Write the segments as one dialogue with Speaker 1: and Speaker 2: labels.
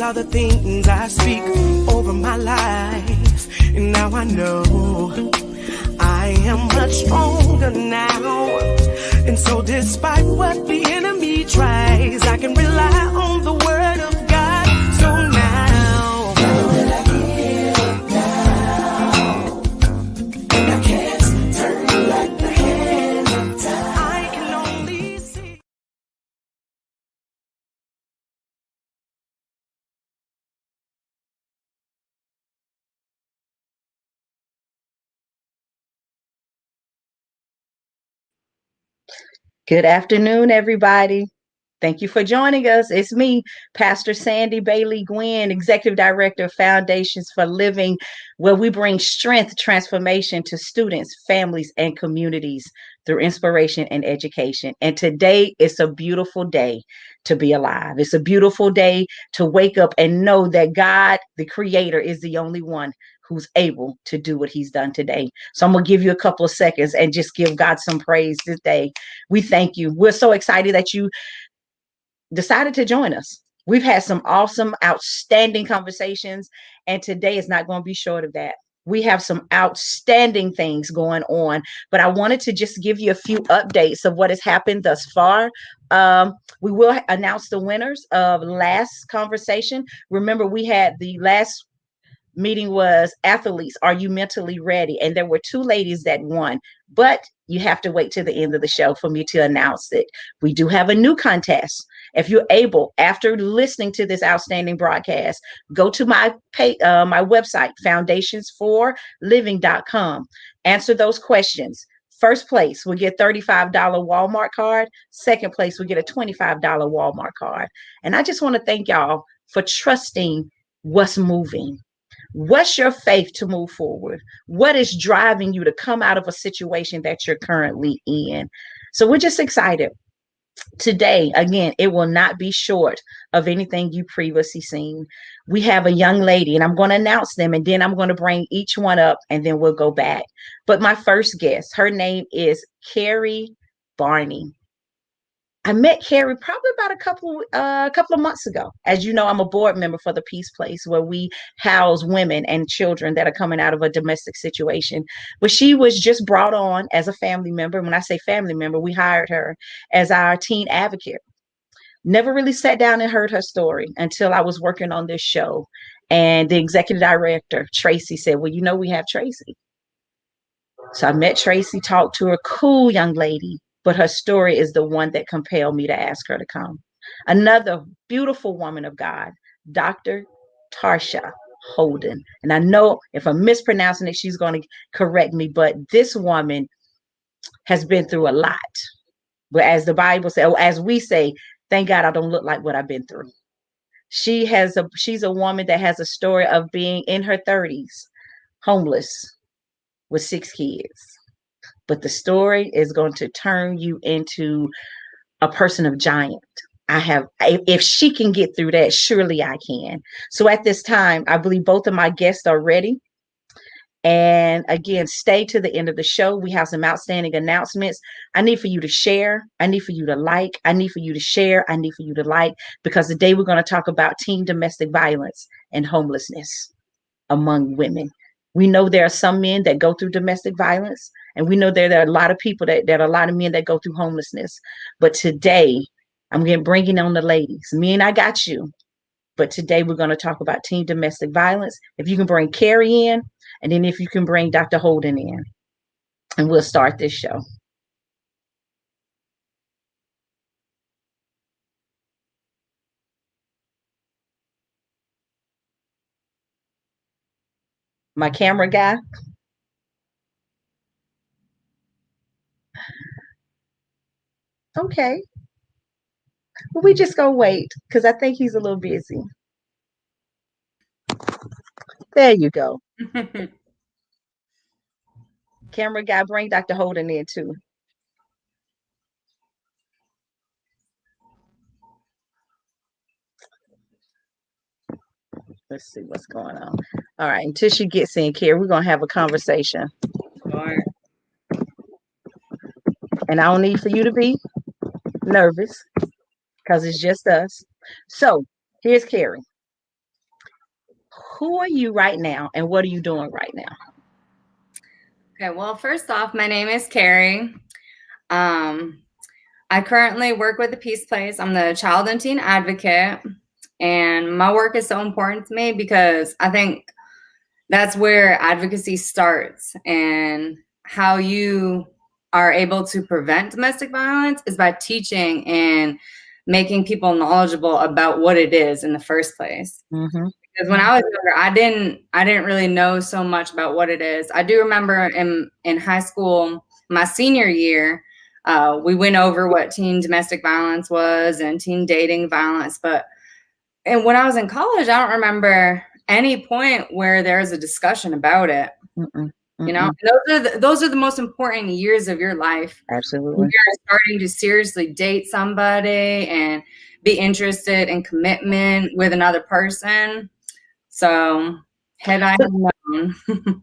Speaker 1: are the things I speak over my life. And now I know I am much stronger now. And so despite what the enemy tries, I can rely on the word of God. So now that I get down, I can't turn back the hand of time. I can only see.
Speaker 2: Good afternoon, everybody. Thank you for joining us. It's me, Pastor Sandy Bailey Gwynn, Executive Director of Foundations for Living, where we bring strength, transformation to students, families, and communities through inspiration and education. And today is a beautiful day to be alive. It's a beautiful day to wake up and know that God, the Creator, is the only one who's able to do what he's done today. So I'm going to give you a couple of seconds and just give God some praise today. We thank you. We're so excited that you decided to join us. We've had some awesome, outstanding conversations, and today is not going to be short of that. We have some outstanding things going on, but I wanted to just give you a few updates of what has happened thus far. We will announce the winners of last conversation. Remember, we had the last meeting was athletes, are you mentally ready? And there were two ladies that won, but you have to wait to the end of the show for me to announce it. We do have a new contest. If you're able, after listening to this outstanding broadcast, go to my my website, foundationsforliving.com. Answer those questions. First place will get $35 Walmart card. Second place will get a $25 Walmart card. And I just want to thank y'all for trusting what's moving. What's your faith to move forward? What is driving you to come out of a situation that you're currently in? So we're just excited. Today, again, it will not be short of anything you previously seen. We have a young lady, and I'm going to announce them, and then I'm going to bring each one up, and then we'll go back. But my first guest, her name is Cari Barney. I met Cari probably about a couple of months ago. As you know, I'm a board member for the Peace Place, where we house women and children that are coming out of a domestic situation. But she was just brought on as a family member. When I say family member, we hired her as our teen advocate. Never really sat down and heard her story until I was working on this show. And the executive director, Tracy, said, well, you know, we have Tracy. So I met Tracy, talked to her, cool young lady. But her story is the one that compelled me to ask her to come. Another beautiful woman of God, Dr. LaTarsha Holden. And I know if I'm mispronouncing it, she's going to correct me, but this woman has been through a lot. But as the Bible says, or as we say, thank God I don't look like what I've been through. She's a woman that has a story of being in her 30s, homeless with 6 kids. But the story is going to turn you into a person of giant. If she can get through that, surely I can. So at this time, I believe both of my guests are ready. And again, stay to the end of the show. We have some outstanding announcements. I need for you to share. I need for you to like. I need for you to share. I need for you to like, because today we're going to talk about teen domestic violence and homelessness among women. We know there are some men that go through domestic violence, and we know there are a lot of people there are a lot of men that go through homelessness. But today, I'm bringing on the ladies. Me and I got you. But today, we're going to talk about teen domestic violence. If you can bring Cari in, and then if you can bring Dr. Holden in, and we'll start this show. My camera guy. Okay. Well, we just go wait, because I think he's a little busy. There you go. Camera guy, bring Dr. Holden in too. Let's see what's going on. All right. Until she gets in, Cari, we're going to have a conversation.
Speaker 3: All right.
Speaker 2: And I don't need for you to be nervous, because it's just us. So here's Cari. Who are you right now, and what are you doing right now?
Speaker 3: Okay, well, first off, my name is Cari. I currently work with the Peace Place. I'm the child and teen advocate, and my work is so important to me because I think that's where advocacy starts, and how you are able to prevent domestic violence is by teaching and making people knowledgeable about what it is in the first place.
Speaker 2: Mm-hmm.
Speaker 3: Because when I was younger, I didn't really know so much about what it is. I do remember in high school, my senior year, we went over what teen domestic violence was and teen dating violence. And when I was in college, I don't remember any point where there was a discussion about it.
Speaker 2: Mm-mm.
Speaker 3: You know, those are the most important years of your life.
Speaker 2: Absolutely.
Speaker 3: When you're starting to seriously date somebody and be interested in commitment with another person. So had I have known.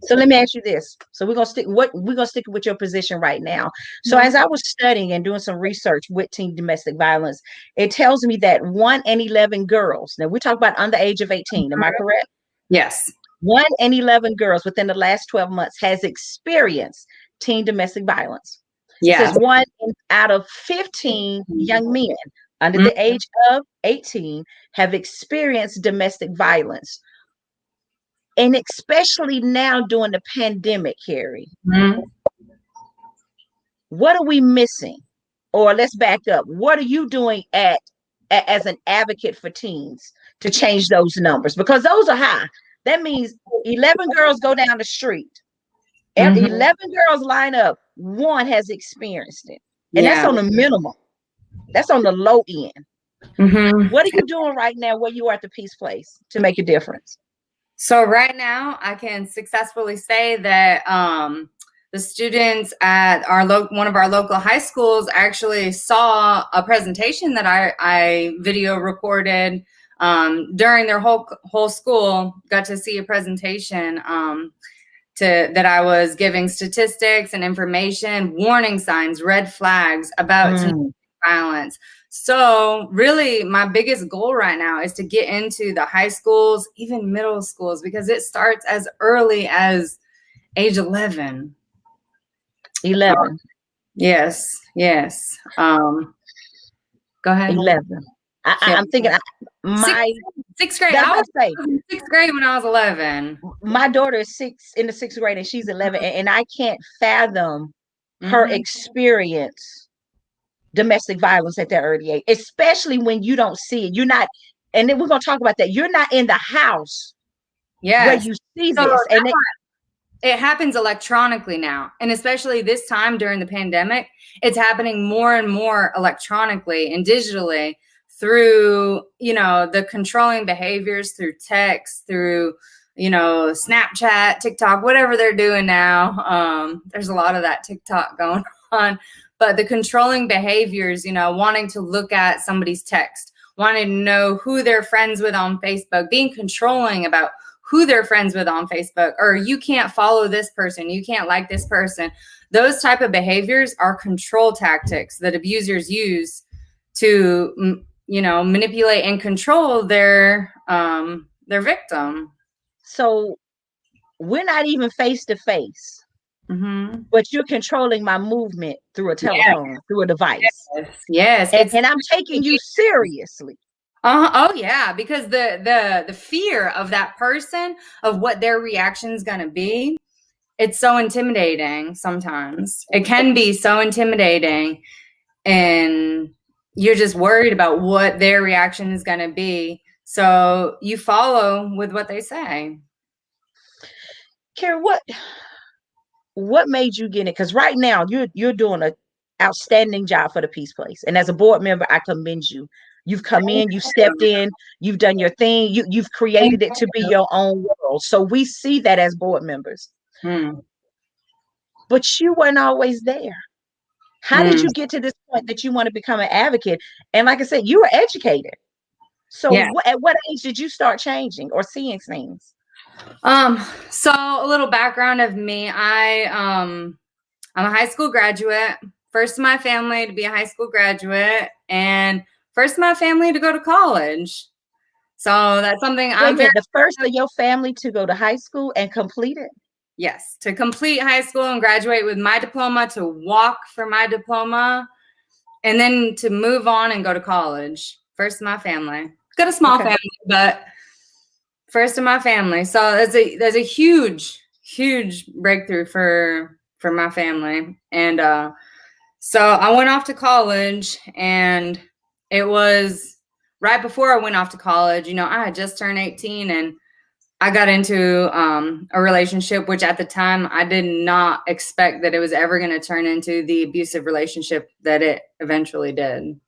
Speaker 2: So let me ask you this. So we're gonna stick with your position right now. So as I was studying and doing some research with teen domestic violence, it tells me that 1 in 11 girls, now we talk about under the age of 18, am I correct?
Speaker 3: Yes.
Speaker 2: 1 in 11 girls within the last 12 months has experienced teen domestic violence. It
Speaker 3: Yeah.
Speaker 2: says 1 out of 15 young men under the age of 18 have experienced domestic violence. And especially now during the pandemic, Cari, what are we missing? Or let's back up. What are you doing as an advocate for teens to change those numbers? Because those are high. That means 11 girls go down the street. 11 girls line up. One has experienced it. And that's on the minimum. That's on the low end. What are you doing right now where you are at the Peace Place to make a difference?
Speaker 3: So right now, I can successfully say that the students at one of our local high schools actually saw a presentation that I video recorded during their whole school. Got to see a presentation that I was giving statistics and information, warning signs, red flags about teen violence. So really my biggest goal right now is to get into the high schools, even middle schools, because it starts as early as age 11.
Speaker 2: 11.
Speaker 3: Yes. Go ahead.
Speaker 2: 11. I'm thinking
Speaker 3: sixth grade. I was in sixth grade when I was 11.
Speaker 2: My daughter is in the sixth grade and she's 11, and I can't fathom her experience domestic violence at that early age, especially when you don't see it. You're not, and then we're going to talk about that. You're not in the house where you see this. And
Speaker 3: it happens electronically now. And especially this time during the pandemic, it's happening more and more electronically and digitally through, the controlling behaviors, through text, through, Snapchat, TikTok, whatever they're doing now. There's a lot of that TikTok going on. But the controlling behaviors, wanting to look at somebody's text, wanting to know who they're friends with on Facebook, being controlling about who they're friends with on Facebook, or you can't follow this person, you can't like this person. Those type of behaviors are control tactics that abusers use to, manipulate and control their victim.
Speaker 2: So we're not even face to face. But you're controlling my movement through a telephone, through a device.
Speaker 3: Yes.
Speaker 2: And I'm taking you seriously.
Speaker 3: Oh yeah, because the fear of that person, of what their reaction is going to be, it's so intimidating. Sometimes it can be so intimidating, and you're just worried about what their reaction is going to be. So you follow with what they say.
Speaker 2: Cari, what made you get it? Because right now you're doing an outstanding job for the Peace Place, and as a board member, I commend you. You've come in, you stepped in, you've done your thing, you've created it to be your own world. So we see that as board members. But you weren't always there. How did you get to this point that you want to become an advocate? And like I said, you were educated. So at what age did you start changing or seeing things?
Speaker 3: So a little background of me. I'm a high school graduate, first in my family to be a high school graduate, and first in my family to go to college. So that's something
Speaker 2: I'm the first of your family to go to high school and complete it.
Speaker 3: Yes, to complete high school and graduate with my diploma, to walk for my diploma, and then to move on and go to college. First in my family. Got a small family, but first in my family. So there's a huge breakthrough for my family. And so I went off to college, and it was right before I went off to college. You know, I had just turned 18, and I got into a relationship, which at the time I did not expect that it was ever going to turn into the abusive relationship that it eventually did,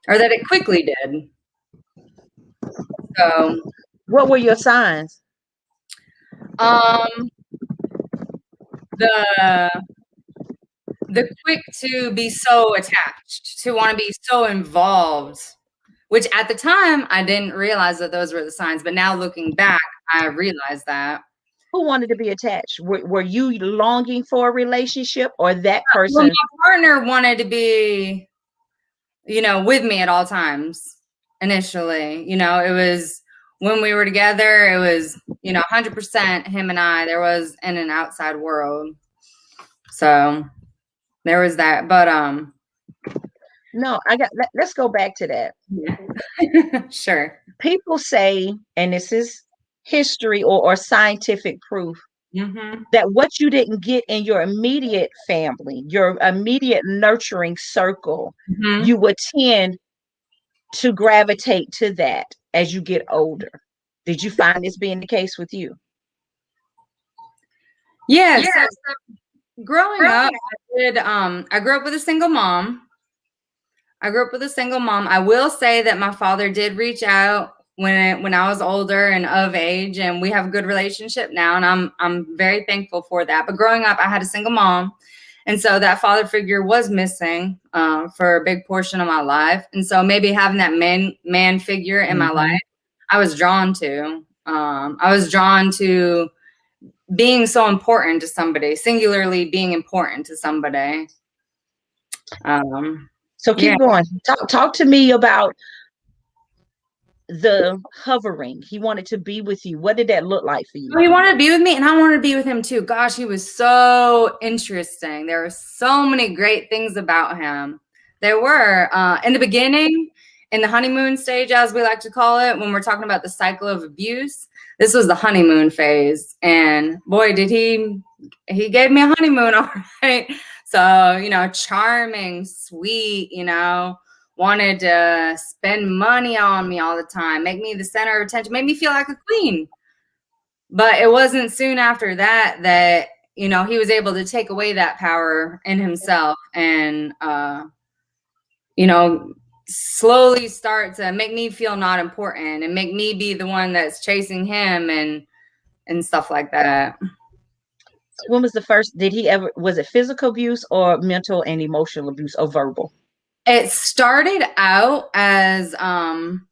Speaker 3: or that it quickly did. So,
Speaker 2: what were your signs?
Speaker 3: The quick to be so attached, to want to be so involved, which at the time I didn't realize that those were the signs, but now looking back, I realized that.
Speaker 2: Who wanted to be attached? Were you longing for a relationship, or that person? Well,
Speaker 3: my partner wanted to be, you know, with me at all times. Initially, you know, it was when we were together, it was, you know, 100% him and I. There was in an outside world. So there was that. But
Speaker 2: no, let's go back to that.
Speaker 3: Yeah. Sure.
Speaker 2: People say, and this is history or scientific proof, that what you didn't get in your immediate family, your immediate nurturing circle, you would tend to gravitate to that as you get older. Did you find this being the case with you?
Speaker 3: Yes. Yeah. So growing up, I grew up with a single mom. I will say that my father did reach out when I was older and of age, and we have a good relationship now, and I'm very thankful for that. But growing up, I had a single mom, and so that father figure was missing for a big portion of my life. And so maybe having that man figure in my life, I was drawn to. I was drawn to being so important to somebody, singularly being important to somebody.
Speaker 2: So keep going. Talk to me about the hovering. He wanted to be with you. What did that look like for you?
Speaker 3: He wanted to be with me, and I wanted to be with him too. Gosh, he was so interesting. There were so many great things about him. There were in the beginning, in the honeymoon stage, as we like to call it, when we're talking about the cycle of abuse. This was the honeymoon phase, and boy, did he gave me a honeymoon, all right. So, you know, charming, sweet, you know, wanted to spend money on me all the time, make me the center of attention, make me feel like a queen. But it wasn't soon after that, you know, he was able to take away that power in himself and, you know, slowly start to make me feel not important and make me be the one that's chasing him and stuff like that.
Speaker 2: When was the first, was it physical abuse or mental and emotional abuse or verbal?
Speaker 3: It started out as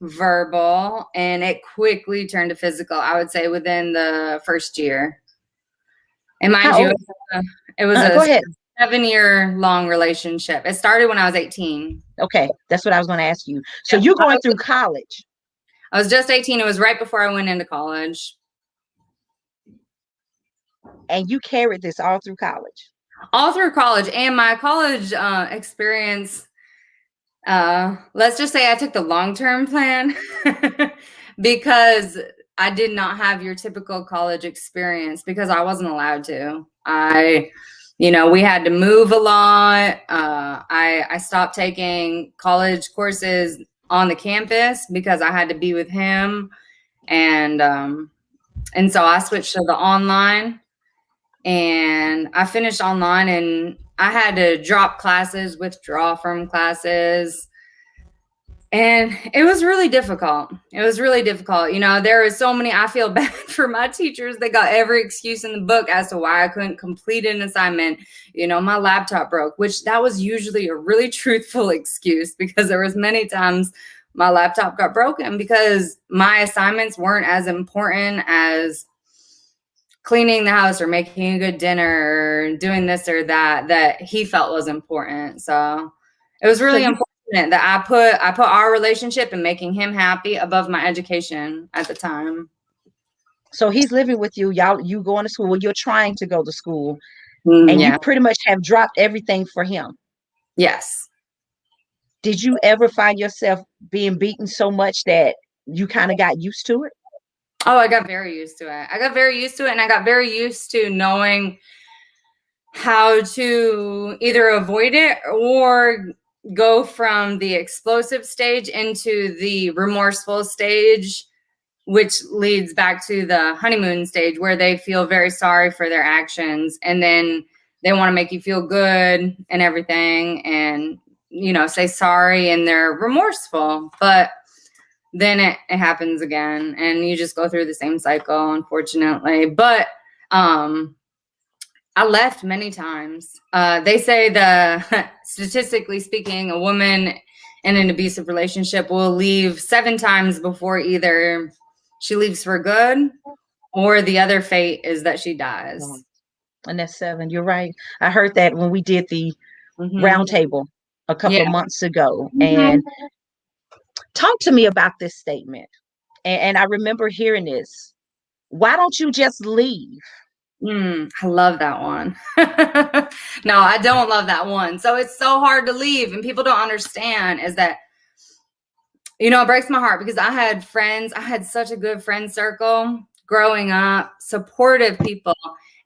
Speaker 3: verbal, and it quickly turned to physical, I would say, within the first year. And mind you, it was a 7-year-long relationship. It started when I was 18.
Speaker 2: Okay, that's what I was going to ask you. So you're going through college.
Speaker 3: I was just 18. It was right before I went into college.
Speaker 2: And you carried this all through college?
Speaker 3: All through college. And my college experience, let's just say I took the long-term plan because I did not have your typical college experience because I wasn't allowed to. You know, we had to move a lot. I stopped taking college courses on the campus because I had to be with him. And so I switched to the online, and I finished online, and I had to drop classes, withdraw from classes. And it was really difficult. You know, there are so many, I feel bad for my teachers. They got every excuse in the book as to why I couldn't complete an assignment. You know, my laptop broke, which that was usually a really truthful excuse because there was many times my laptop got broken because my assignments weren't as important as cleaning the house or making a good dinner or doing this or that he felt was important. So it was really important fortunate that I put our relationship and making him happy above my education at the time.
Speaker 2: So he's living with you. You going to school. Well, you're trying to go to school, and
Speaker 3: Yeah.
Speaker 2: you pretty much have dropped everything for him.
Speaker 3: Yes.
Speaker 2: Did you ever find yourself being beaten so much that you kind of got used to it?
Speaker 3: Oh, I got very used to it. I got very used to it, and I got very used to knowing how to either avoid it or go from the explosive stage into the remorseful stage, which leads back to the honeymoon stage where they feel very sorry for their actions, and then they want to make you feel good and everything, and say sorry, and they're remorseful, but then it happens again, and you just go through the same cycle, unfortunately. But I left many times. They say statistically speaking, a woman in an abusive relationship will leave 7 times before either she leaves for good or the other fate is that she dies.
Speaker 2: And that's 7. You're right. I heard that when we did the roundtable a couple of months ago. And talk to me about this statement. And I remember hearing this. Why don't you just leave?
Speaker 3: I love that one. No, I don't love that one. So it's so hard to leave, and people don't understand is that, it breaks my heart because I had friends. I had such a good friend circle growing up, supportive people.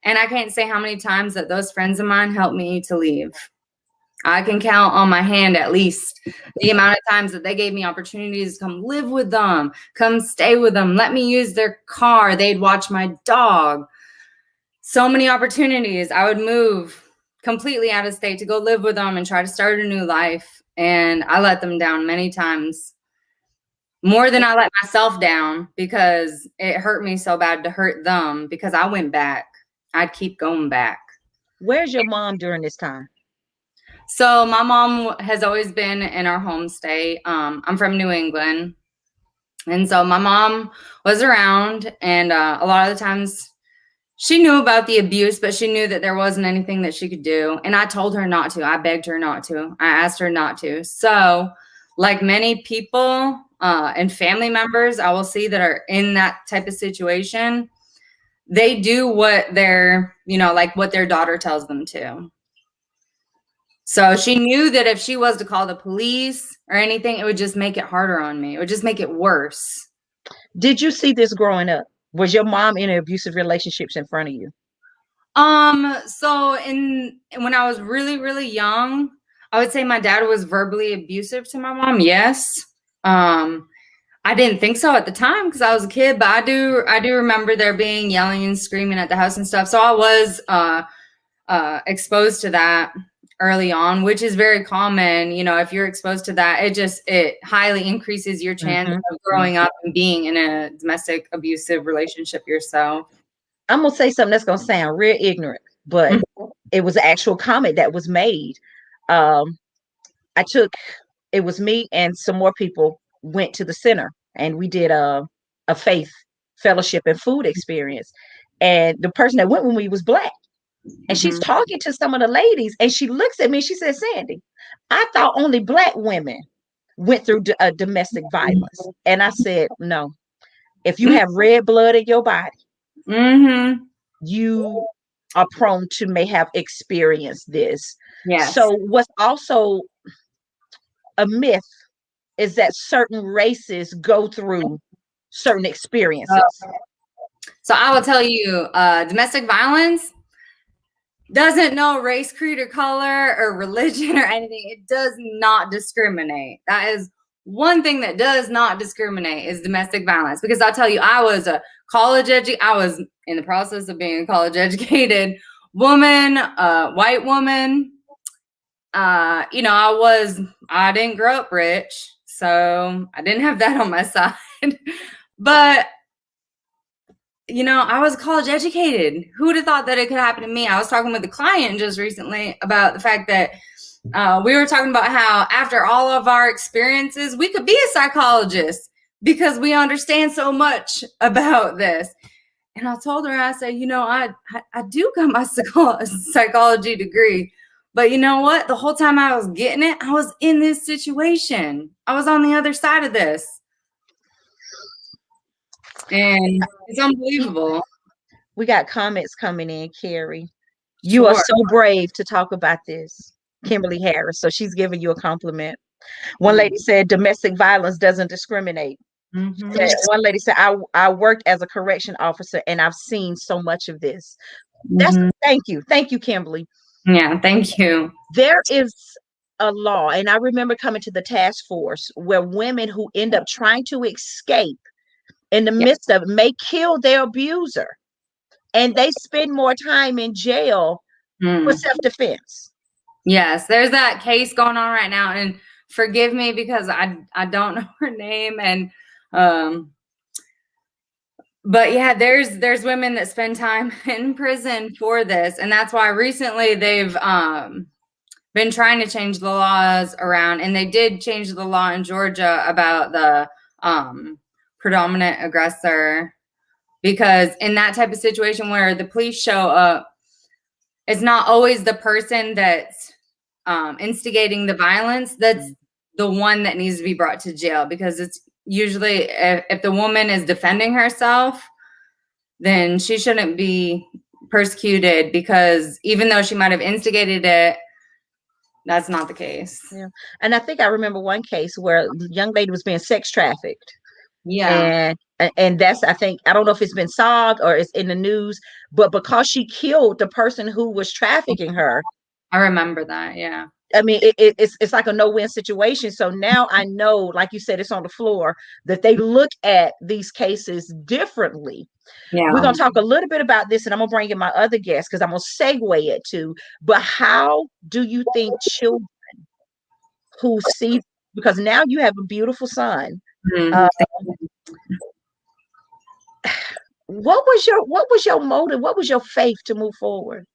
Speaker 3: And I can't say how many times that those friends of mine helped me to leave. I can count on my hand at least the amount of times that they gave me opportunities to come live with them, come stay with them, let me use their car. They'd watch my dog. So many opportunities. I would move completely out of state to go live with them and try to start a new life. And I let them down many times, more than I let myself down, because it hurt me so bad to hurt them, because I went back. I'd keep going back.
Speaker 2: Where's your mom during this time?
Speaker 3: So my mom has always been in our home state. I'm from New England. And so my mom was around, and a lot of the times she knew about the abuse, but she knew that there wasn't anything that she could do. And I told her not to. I begged her not to. I asked her not to. So like many people and family members I will see that are in that type of situation, they do what their, like what their daughter tells them to. So she knew that if she was to call the police or anything, it would just make it harder on me. It would just make it worse.
Speaker 2: Did you see this growing up? Was your mom in abusive relationships in front of you?
Speaker 3: So when I was really, really young, I would say my dad was verbally abusive to my mom. Yes. I didn't think so at the time because I was a kid, but I do remember there being yelling and screaming at the house and stuff. So I was exposed to that early on, which is very common. If you're exposed to that, it highly increases your chance of growing up and being in a domestic abusive relationship yourself.
Speaker 2: I'm going to say something that's going to sound real ignorant, but it was an actual comment that was made. It was me and some more people went to the center, and we did a faith fellowship and food experience. And the person that went with me was Black. And she's talking to some of the ladies, and she looks at me and she says, Sandy, I thought only Black women went through domestic violence. And I said, no. If you have red blood in your body, you are prone to may have experienced this.
Speaker 3: Yes.
Speaker 2: So what's also a myth is that certain races go through certain experiences.
Speaker 3: So I will tell you, domestic violence doesn't know race, creed, or color, or religion, or anything. It does not discriminate. That is one thing that does not discriminate, is domestic violence. Because I'll tell you, I was I was in the process of being a college educated woman, white woman. I didn't grow up rich, so I didn't have that on my side. But I was college educated. Who would have thought that it could happen to me? I was talking with a client just recently about the fact that we were talking about how after all of our experiences, we could be a psychologist because we understand so much about this. And I told her, I said, I do got my psychology degree, But you know what? The whole time I was getting it, I was in this situation. I was on the other side of this. And it's unbelievable.
Speaker 2: We got comments coming in, Cari. You are
Speaker 3: Sure.
Speaker 2: so brave to talk about this, Kimberly Harris. So she's giving you a compliment. One lady said domestic violence doesn't discriminate. One lady said, I worked as a correction officer and I've seen so much of this. Thank you. Thank you, Kimberly.
Speaker 3: Yeah, thank you.
Speaker 2: There is a law, and I remember coming to the task force where women who end up trying to escape in the midst of it may kill their abuser, and they spend more time in jail for self-defense.
Speaker 3: Yes, there's that case going on right now, and forgive me because I don't know her name, and but yeah, there's women that spend time in prison for this, and that's why recently they've been trying to change the laws around, and they did change the law in Georgia about the predominant aggressor, because in that type of situation where the police show up, it's not always the person that's instigating the violence that's the one that needs to be brought to jail, because it's usually if the woman is defending herself, then she shouldn't be persecuted, because even though she might have instigated it, that's not the case.
Speaker 2: Yeah. And I think I remember one case where the young lady was being sex trafficked.
Speaker 3: Yeah.
Speaker 2: And that's, I think, I don't know if it's been solved or it's in the news, but because she killed the person who was trafficking her.
Speaker 3: I remember that. Yeah.
Speaker 2: I mean, it's like a no-win situation. So now I know, like you said, it's on the floor, that they look at these cases differently.
Speaker 3: Yeah.
Speaker 2: We're going to talk a little bit about this, and I'm going to bring in my other guest because I'm going to segue it too. But how do you think children who see, because now you have a beautiful son, what was your motive? What was your faith to move forward?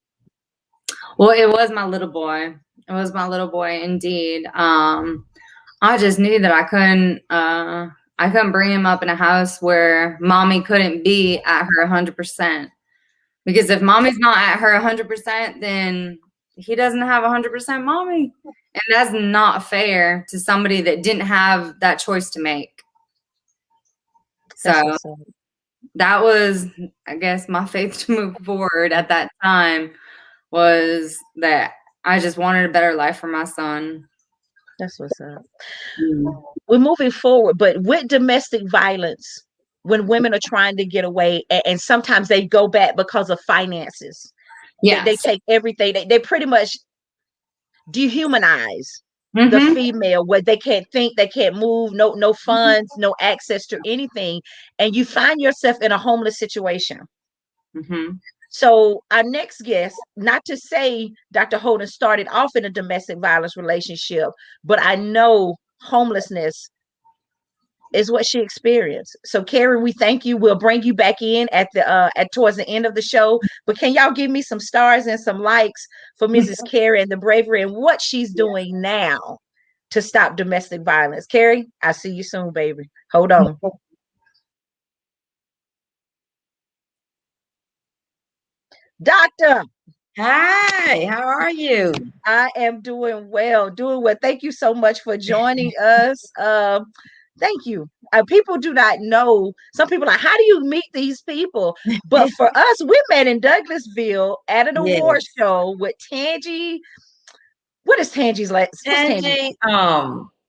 Speaker 3: Well, it was my little boy. It was my little boy, indeed. I just knew that I couldn't bring him up in a house where mommy couldn't be at her 100%. Because if mommy's not at her 100%, then he doesn't have 100% mommy. And that's not fair to somebody that didn't have that choice to make. So that was, I guess, my faith to move forward at that time, was that I just wanted a better life for my son.
Speaker 2: That's what's up. We're moving forward, but with domestic violence, when women are trying to get away, and sometimes they go back because of finances. Yeah, they take everything. They pretty much dehumanize the female, where they can't think, they can't move, no funds, no access to anything, and you find yourself in a homeless situation. So our next guest, not to say Dr. Holden started off in a domestic violence relationship, but I know homelessness is what she experienced. So Cari, we thank you. We'll bring you back in at towards the end of the show. But can y'all give me some stars and some likes for Mrs. Cari and the bravery and what she's doing now to stop domestic violence? Cari, I'll see you soon, baby. Hold on. Doctor.
Speaker 4: Hi, how are you?
Speaker 2: I am doing well. Thank you so much for joining us. Thank you. People do not know. Some people are like, how do you meet these people? But for us, we met in Douglasville at an award show with Tangi. What is Tangi's last?
Speaker 4: Tangi,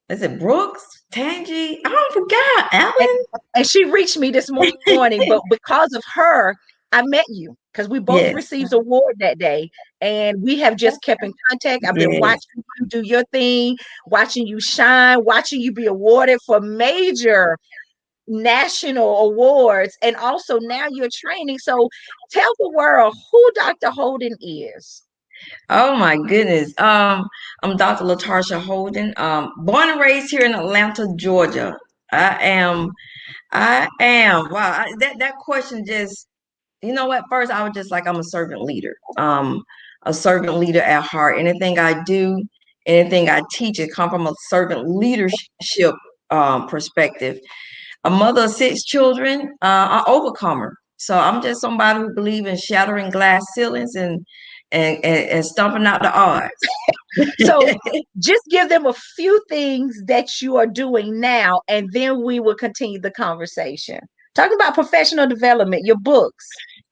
Speaker 4: is it Brooks? Tangi? I forgot. Alan?
Speaker 2: And she reached me this morning, but because of her, I met you because we both received an award that day, and we have just kept in contact. I've been watching you do your thing, watching you shine, watching you be awarded for major national awards, and also now you're training. So tell the world who Dr. Holden is.
Speaker 4: Oh my goodness. I'm Dr. LaTarsha Holden. Born and raised here in Atlanta, Georgia. I am. Wow. That question just, you know what? First, I was just like, I'm a servant leader. A servant leader at heart. Anything I do, anything I teach, it comes from a servant leadership perspective. A mother of 6 children, an overcomer. So I'm just somebody who believes in shattering glass ceilings and and stomping out the odds.
Speaker 2: So just give them a few things that you are doing now, and then we will continue the conversation. Talking about professional development, your books.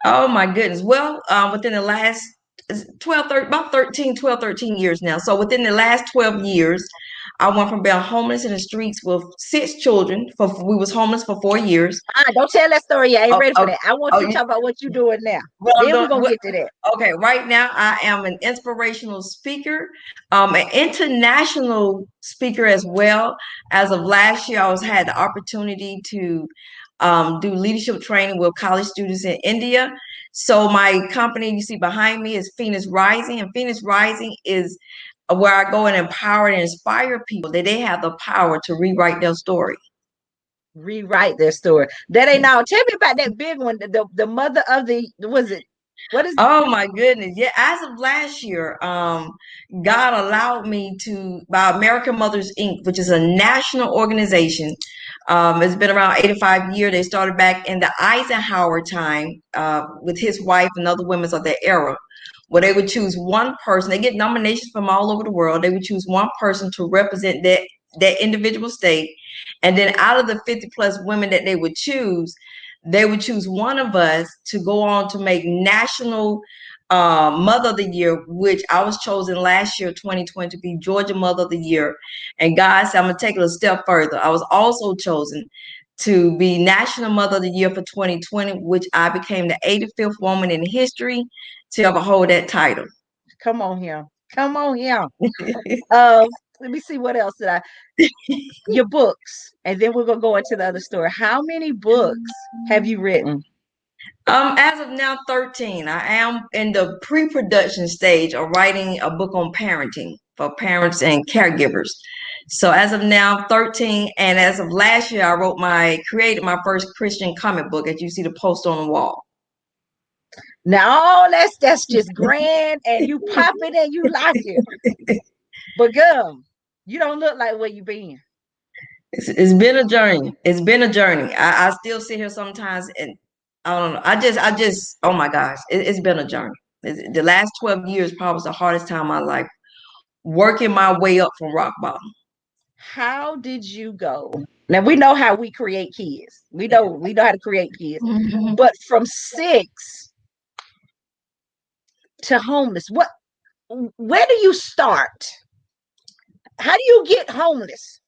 Speaker 4: Oh my goodness. Well, within the last 13 years now. So within the last 12 years, I went from being homeless in the streets with 6 children. We was homeless for 4 years.
Speaker 2: Don't tell that story. I ain't ready for
Speaker 4: Oh,
Speaker 2: that. I want you to talk about what you're doing now.
Speaker 4: well,
Speaker 2: Then we're going to get to that.
Speaker 4: okay, right now I am an inspirational speaker, an international speaker as well. As of last year, had the opportunity to do leadership training with college students in India. So my company you see behind me is Phoenix Rising, and Phoenix Rising is where I go and empower and inspire people that they have the power to rewrite their story.
Speaker 2: Rewrite their story. That ain't all. Tell me about that big one. The mother of the, was it? What is?
Speaker 4: Oh my goodness! Yeah, as of last year, God allowed me to by American Mothers Inc., which is a national organization. It's been around 85 years. They started back in the Eisenhower time with his wife and other women of their era, where they would choose one person. They get nominations from all over the world. They would choose one person to represent that individual state, and then out of the 50 plus women that they would choose one of us to go on to make national Mother of the Year, which I was chosen last year, 2020, to be Georgia Mother of the Year. And God said, I'm going to take it a step further. I was also chosen to be National Mother of the Year for 2020, which I became the 85th woman in history to ever hold that title.
Speaker 2: Come on here. Come on here. Let me see what else did I. Your books, and then we're gonna go into the other story. How many books have you written?
Speaker 4: As of now, 13. I am in the pre-production stage of writing a book on parenting for parents and caregivers. So as of now, 13, and as of last year, I created my first Christian comic book, as you see the poster on the wall.
Speaker 2: Now that's just grand, and you pop it and you like it. But girl, you don't look like where you been.
Speaker 4: It's been a journey. It's been a journey. I still sit here sometimes and I don't know. I just, oh my gosh, it's been a journey. The last 12 years probably was the hardest time of my life, working my way up from rock bottom.
Speaker 2: How did you go? Now we know how we create kids. We know how to create kids. But from 6 to homeless, where do you start? How do you get homeless?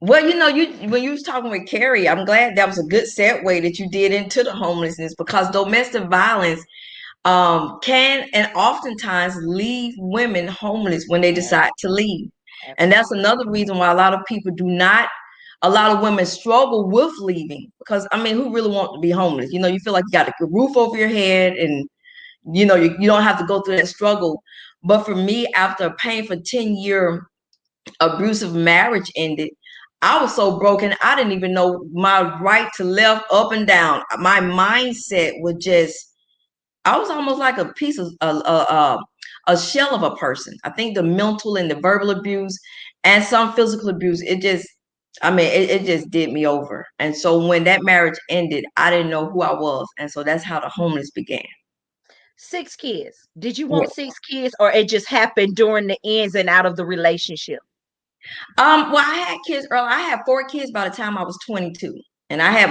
Speaker 4: Well, when you was talking with Cari, I'm glad that was a good segue that you did into the homelessness, because domestic violence can and oftentimes leave women homeless when they decide to leave. And that's another reason why a lot of women struggle with leaving, because who really wants to be homeless? You feel like you got a roof over your head, and you don't have to go through that struggle. But for me, after a painful 10-year abusive marriage ended, I was so broken, I didn't even know my right to left, up and down. My mindset was I was almost like a piece of a shell of a person. I think the mental and the verbal abuse and some physical abuse, it just did me over. And so when that marriage ended, I didn't know who I was. And so that's how the homeless began.
Speaker 2: 6 kids. Did you want 6 kids, or it just happened during the ins and out of the relationship?
Speaker 4: Well, I had kids early. I had 4 kids by the time I was 22. And I had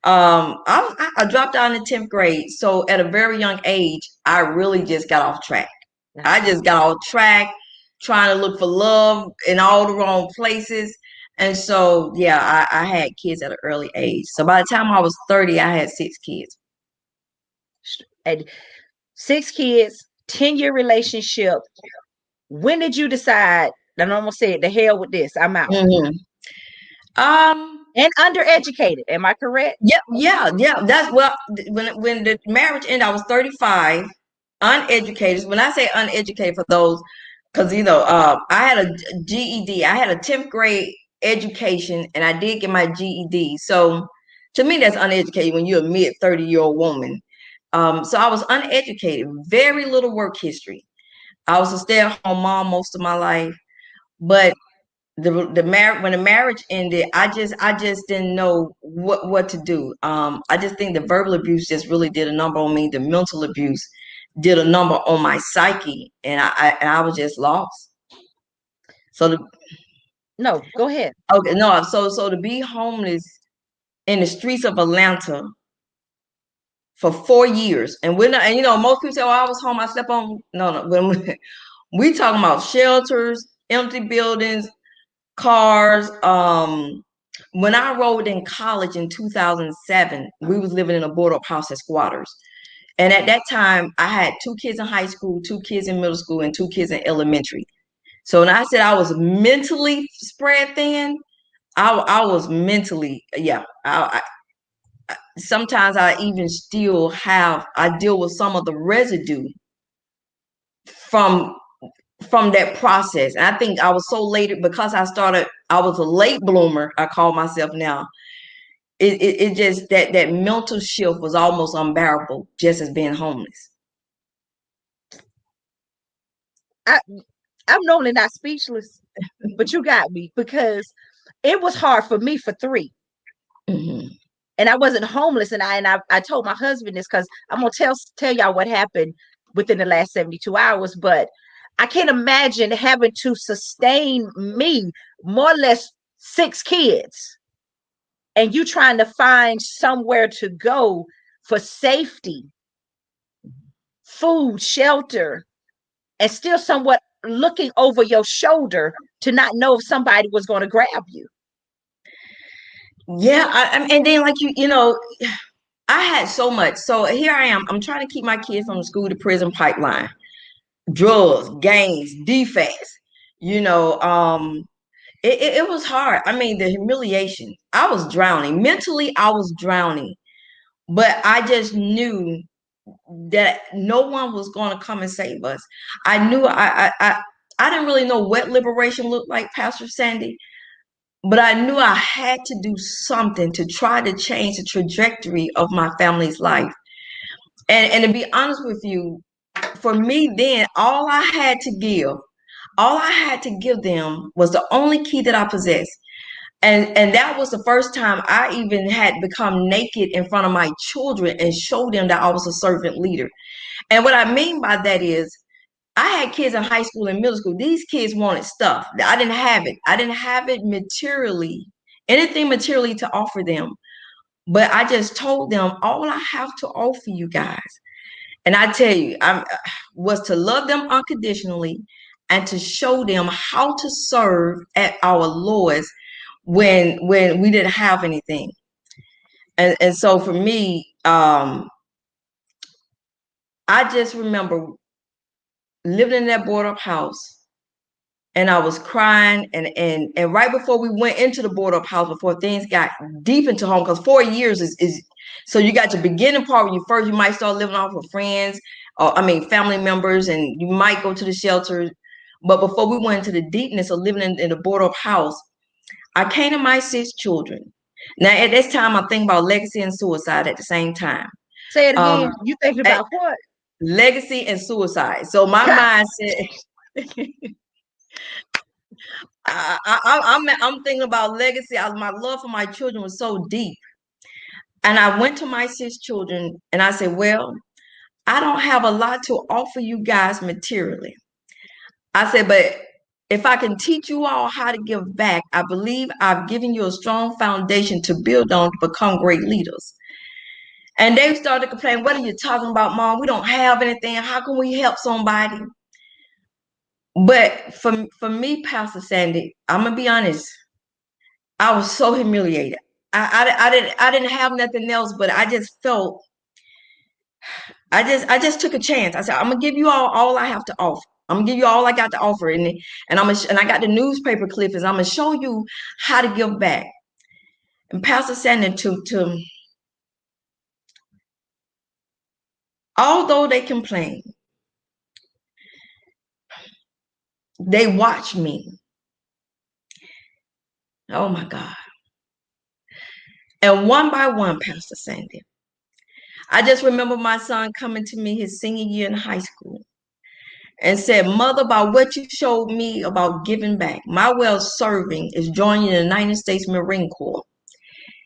Speaker 4: I dropped out in the 10th grade. So at a very young age, I really just got off track. I just got off track, trying to look for love in all the wrong places. And so, yeah, I had kids at an early age. So by the time I was 30, I had 6 kids.
Speaker 2: And 6 kids, 10-year relationship. When did you decide? And I'm gonna say it, the hell with this, I'm out. And undereducated, am I correct?
Speaker 4: Yeah. That's when the marriage ended, I was 35, uneducated. When I say uneducated, for those, because I had a GED, I had a 10th grade education, and I did get my GED. So to me, that's uneducated when you're a mid 30-year-old woman. So I was uneducated, very little work history. I was a stay-at-home mom most of my life, but when the marriage ended, I just didn't know what to do. I just think the verbal abuse just really did a number on me. The mental abuse did a number on my psyche, and I was just lost. So
Speaker 2: No, go ahead.
Speaker 4: okay, no, so to be homeless in the streets of Atlanta for 4 years, and we're not, and most people say, "Oh, I was home, I slept on." No, when we talking about shelters, empty buildings, cars. When I rode in college in 2007, we was living in a boarded up house as squatters. And at that time, I had 2 kids in high school, 2 kids in middle school, and 2 kids in elementary. So when I said I was mentally spread thin, I was mentally, yeah. Sometimes I even still I deal with some of the residue from that process. And I think I was so late because I was a late bloomer, I call myself now. It just that mental shift was almost unbearable just as being homeless.
Speaker 2: I'm normally not speechless, but you got me, because it was hard for me for 3.
Speaker 4: Mm-hmm.
Speaker 2: And I wasn't homeless. And I told my husband this, because I'm gonna tell y'all what happened within the last 72 hours. But I can't imagine having to sustain me, more or less 6 kids, and you trying to find somewhere to go for safety, food, shelter, and still somewhat looking over your shoulder to not know if somebody was going to grab you.
Speaker 4: Yeah, and then like I had so much. So here I am. I'm trying to keep my kids from the school to prison pipeline, drugs, gangs, defects. It was hard. I mean, the humiliation. I was drowning. Mentally, I was drowning. But I just knew that no one was going to come and save us. I knew I didn't really know what liberation looked like, Pastor Sandy, but I knew I had to do something to try to change the trajectory of my family's life. And to be honest with you, for me then, all I had to give them was the only key that I possessed. And that was the first time I even had become naked in front of my children and showed them that I was a servant leader. And what I mean by that is I had kids in high school and middle school. These kids wanted stuff. I didn't have it. I didn't have it materially, anything materially to offer them. But I just told them all I have to offer you guys. And I tell you, was to love them unconditionally and to show them how to serve at our lowest when we didn't have anything. And so for me, I just remember living in that boarded up house, and I was crying, and right before we went into the boarded up house, before things got deep into home, because 4 years is so you got your beginning part when you might start living off with friends, or family members, and you might go to the shelter. But before we went into the deepness of living in the boarded up house, I came to my 6 children. Now at this time, I'm thinking about legacy and suicide at the same time.
Speaker 2: Say it again. You thinking about what?
Speaker 4: Legacy and suicide. So my mindset. I'm thinking about legacy. My love for my children was so deep. And I went to my 6 children and I said, well, I don't have a lot to offer you guys materially. I said, but if I can teach you all how to give back, I believe I've given you a strong foundation to build on to become great leaders. And they started complaining, what are you talking about, Mom? We don't have anything. How can we help somebody? But for me, Pastor Sandy, I'm gonna be honest, I was so humiliated. I didn't have nothing else, but I just felt I just took a chance. I said, I'm gonna give you all I have to offer. I'm gonna give you all I got to offer, and I got the newspaper clippings. I'm gonna show you how to give back. And Pastor Sandy, to although they complain, they watch me. Oh my God. And one by one, Pastor Sandy, I just remember my son coming to me his senior year in high school and said, Mother, by what you showed me about giving back, my way of serving is joining the United States Marine Corps.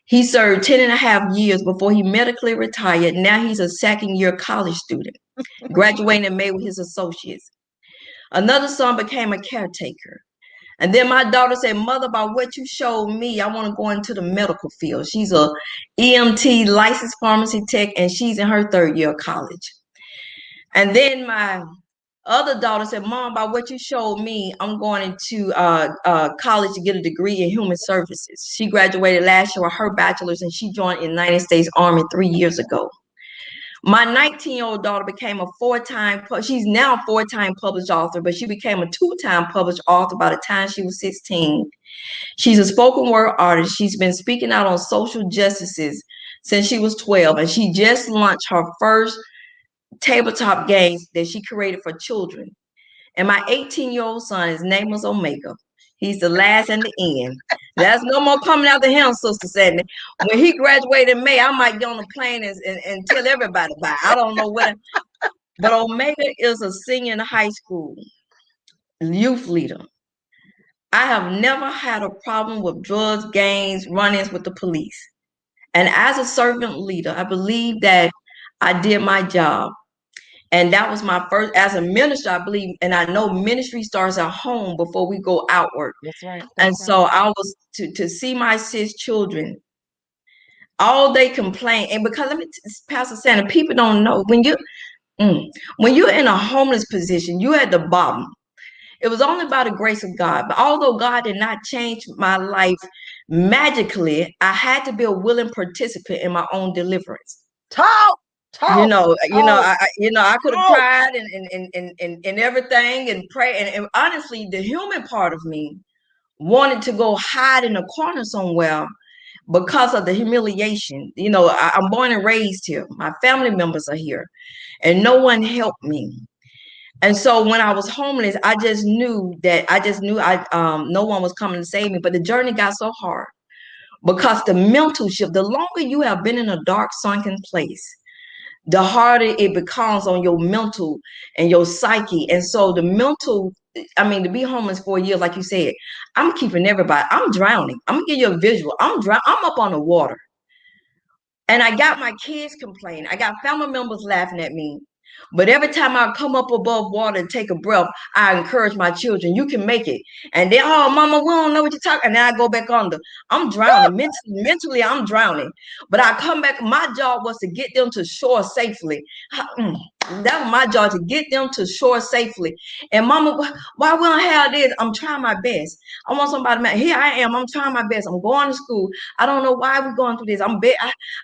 Speaker 4: He served 10 and a half years before he medically retired. Now he's a second year college student. graduating in May with his associates. Another son became a caretaker. And then my daughter said, Mother, by what you showed me, I want to go into the medical field. She's a EMT licensed pharmacy tech, and she's in her 3rd year of college. And then my other daughter said, Mom, by what you showed me, I'm going into college to get a degree in human services. She graduated last year with her bachelor's, and she joined the United States Army 3 years ago. My 19-year-old daughter became she's now a 4-time published author, but she became a 2-time published author by the time she was 16. She's a spoken word artist. She's been speaking out on social justices since she was 12, and she just launched her first tabletop games that she created for children. And my 18-year-old son, his name was Omega. He's the last and the end. There's no more coming after him, Sister Sadney. When he graduated in May, I might get on the plane and tell everybody about it. I don't know what. But Omega is a senior in high school, youth leader. I have never had a problem with drugs, gangs, run-ins with the police. And as a servant leader, I believe that I did my job. And that was my first, as a minister, I believe, and I know ministry starts at home before we go outward.
Speaker 2: That's right.
Speaker 4: And so I was to see my 6 children, all they complain. And because let me, Pastor Sandra, people don't know when you're in a homeless position, you're at the bottom. It was only by the grace of God. But although God did not change my life magically, I had to be a willing participant in my own deliverance.
Speaker 2: Talk.
Speaker 4: I could have cried and everything and pray. And honestly, the human part of me wanted to go hide in a corner somewhere because of the humiliation. I'm born and raised here. My family members are here, and no one helped me. And so when I was homeless, I just knew no one was coming to save me. But the journey got so hard because the mental shift, the longer you have been in a dark, sunken place, the harder it becomes on your mental and your psyche. And so the mental, to be homeless for a year, like you said, I'm keeping everybody, I'm drowning. I'm gonna give you a visual. I'm up on the water. And I got my kids complaining. I got family members laughing at me. But every time I come up above water and take a breath, I encourage my children, you can make it. And then, oh, Mama, we don't know what you're talking. And then I go back under. I'm drowning. Mentally, I'm drowning. But I come back. My job was to get them to shore safely. That was my job, to get them to shore safely. And Mama, why we don't have this? I'm trying my best. I want somebody, here I am. I'm trying my best. I'm going to school. I don't know why we're going through this. I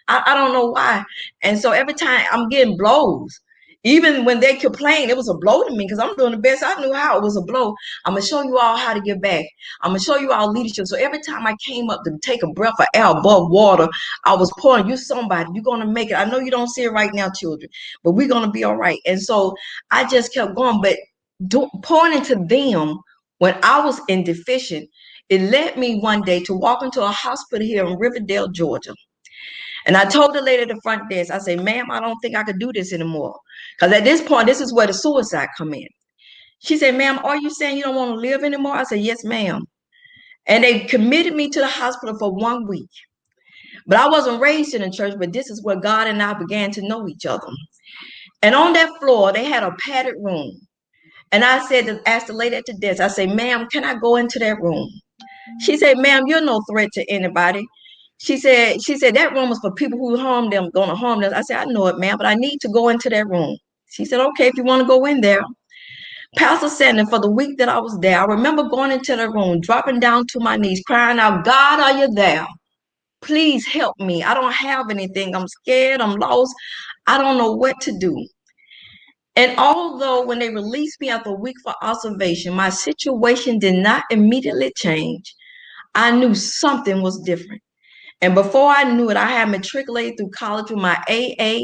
Speaker 4: don't know why. And so every time I'm getting blows. Even when they complain, it was a blow to me because I'm doing the best I knew how. It was a blow. I'm going to show you all how to get back. I'm going to show you all leadership. So every time I came up to take a breath of air above water, I was pointing, you're somebody. You're going to make it. I know you don't see it right now, children, but we're going to be all right. And so I just kept going. But pointing to them when I was in deficient, it led me one day to walk into a hospital here in Riverdale, Georgia. And I told the lady at the front desk, I said, ma'am, I don't think I could do this anymore. Because at this point, this is where the suicide come in. She said, ma'am, are you saying you don't want to live anymore? I said, yes, ma'am. And they committed me to the hospital for 1 week. But I wasn't raised in the church, but this is where God and I began to know each other. And on that floor, they had a padded room. And I asked the lady at the desk, I said, ma'am, can I go into that room? She said, ma'am, you're no threat to anybody. She said that room is for people who harm them, going to harm them. I said, I know it, ma'am, but I need to go into that room. She said, okay, if you want to go in there. Pastor Sandon, for the week that I was there, I remember going into the room, dropping down to my knees, crying out, God, are you there? Please help me. I don't have anything. I'm scared. I'm lost. I don't know what to do. And although when they released me after a week for observation, my situation did not immediately change, I knew something was different. And before I knew it, I had matriculated through college with my AA,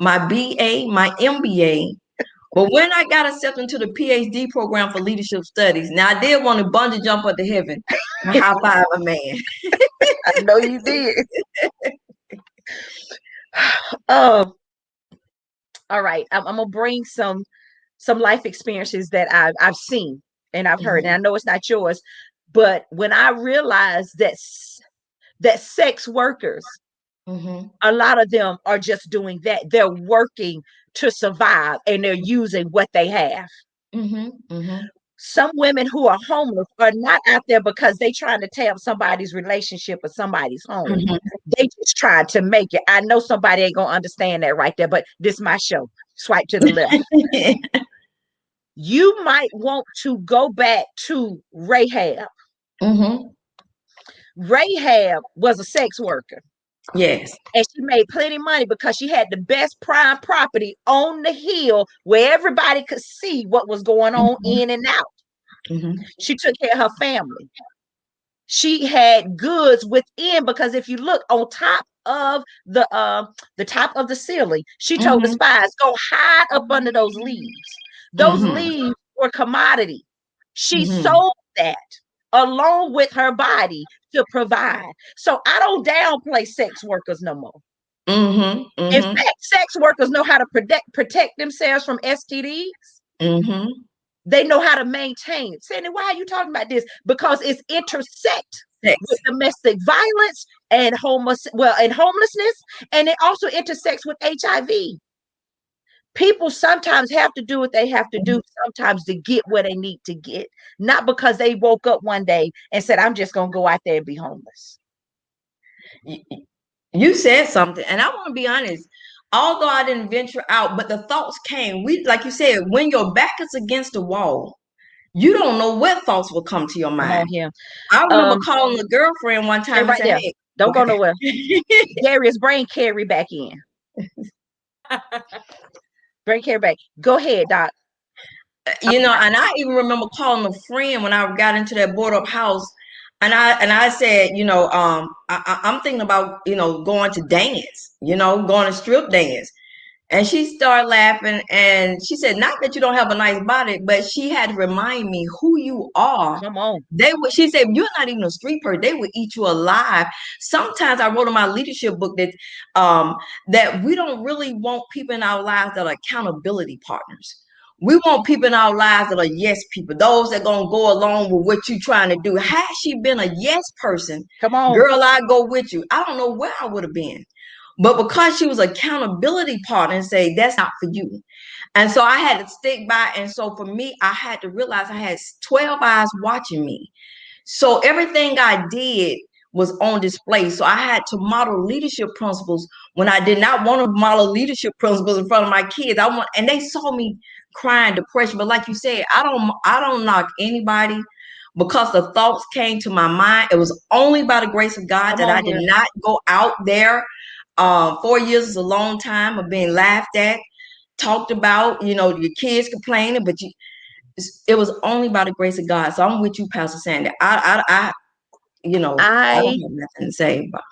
Speaker 4: my BA, my MBA. But when I got accepted into the PhD program for leadership studies, now I did want to bungee jump up to heaven and high five a man.
Speaker 2: I know you did. All right. I'm gonna bring some life experiences that I've seen and I've heard, and I know it's not yours, but when I realized that sex workers A lot of them are just doing that. They're working to survive and they're using what they have. Some women who are homeless are not out there because they trying to tear up somebody's relationship or somebody's home. They just trying to make it. I know somebody ain't gonna understand that right there, but this is my show. Swipe to the left. You might want to go back to Rahab. Rahab was a sex worker.
Speaker 4: Yes.
Speaker 2: And she made plenty of money because she had the best prime property on the hill where everybody could see what was going on in and out. She took care of her family. She had goods within, because if you look on top of the top of the ceiling, she told the spies, go hide up under those leaves. Those leaves were commodity. She sold that along with her body to provide. So I don't downplay sex workers no more. In fact, sex workers know how to protect themselves from STDs. They know how to maintain it. Sandy, why are you talking about this? Because it's intersect with domestic violence and homelessness, and it also intersects with HIV. People sometimes have to do what they have to do sometimes to get where they need to get, not because they woke up one day and said, I'm just going to go out there and be homeless.
Speaker 4: You said something, and I want to be honest. Although I didn't venture out, but the thoughts came. Like you said, when your back is against the wall, you don't know what thoughts will come to your mind. I remember calling a girlfriend one time and saying, "Hey,
Speaker 2: don't go nowhere." Darius, bring Cari back in. Bring Cari back. Go ahead, Doc.
Speaker 4: And I even remember calling a friend when I got into that board up house. And I said, I'm thinking about, going to dance, going to strip dance. And she started laughing and she said, not that you don't have a nice body, but she had to remind me who you are.
Speaker 2: Come on.
Speaker 4: She said, you're not even a street person. They would eat you alive. Sometimes I wrote in my leadership book that we don't really want people in our lives that are accountability partners. We want people in our lives that are yes people, those that gonna go along with what you're trying to do. Had she been a yes person,
Speaker 2: come on,
Speaker 4: girl, I'd go with you. I don't know where I would have been. But because she was an accountability partner and say, that's not for you. And so I had to stick by. And so for me, I had to realize I had 12 eyes watching me. So everything I did was on display. So I had to model leadership principles when I did not want to model leadership principles in front of my kids. And they saw me crying, depression. But like you said, I don't knock anybody because the thoughts came to my mind. It was only by the grace of God that I did not go out there. 4 years is a long time of being laughed at, talked about, your kids complaining, but it was only by the grace of God. So I'm with you, Pastor Sandy. I don't have nothing to say about.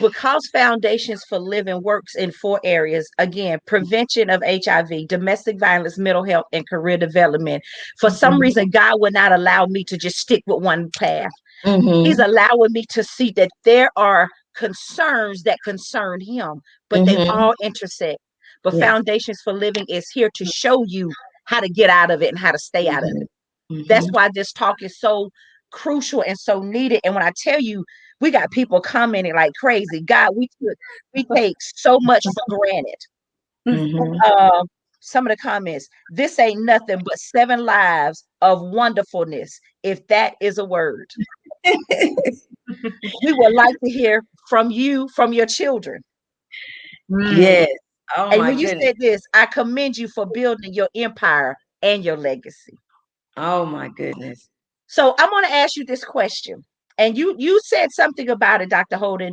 Speaker 2: Because Foundations for Living works in 4 areas, again, prevention of HIV, domestic violence, mental health, and career development. For some reason, God would not allow me to just stick with one path. He's allowing me to see that there are concerns that concern him, but they all intersect. But Foundations for Living is here to show you how to get out of it and how to stay out of it. That's why this talk is so crucial and so needed. And when I tell you, we got people commenting like crazy. God, we take so much for granted. Some of the comments, this ain't nothing but 7 lives of wonderfulness, if that is a word. We would like to hear from you, from your children.
Speaker 4: Yes. Oh,
Speaker 2: and when you said this, I commend you for building your empire and your legacy.
Speaker 4: Oh my goodness.
Speaker 2: So I'm going to ask you this question. And you said something about it, Dr. Holden.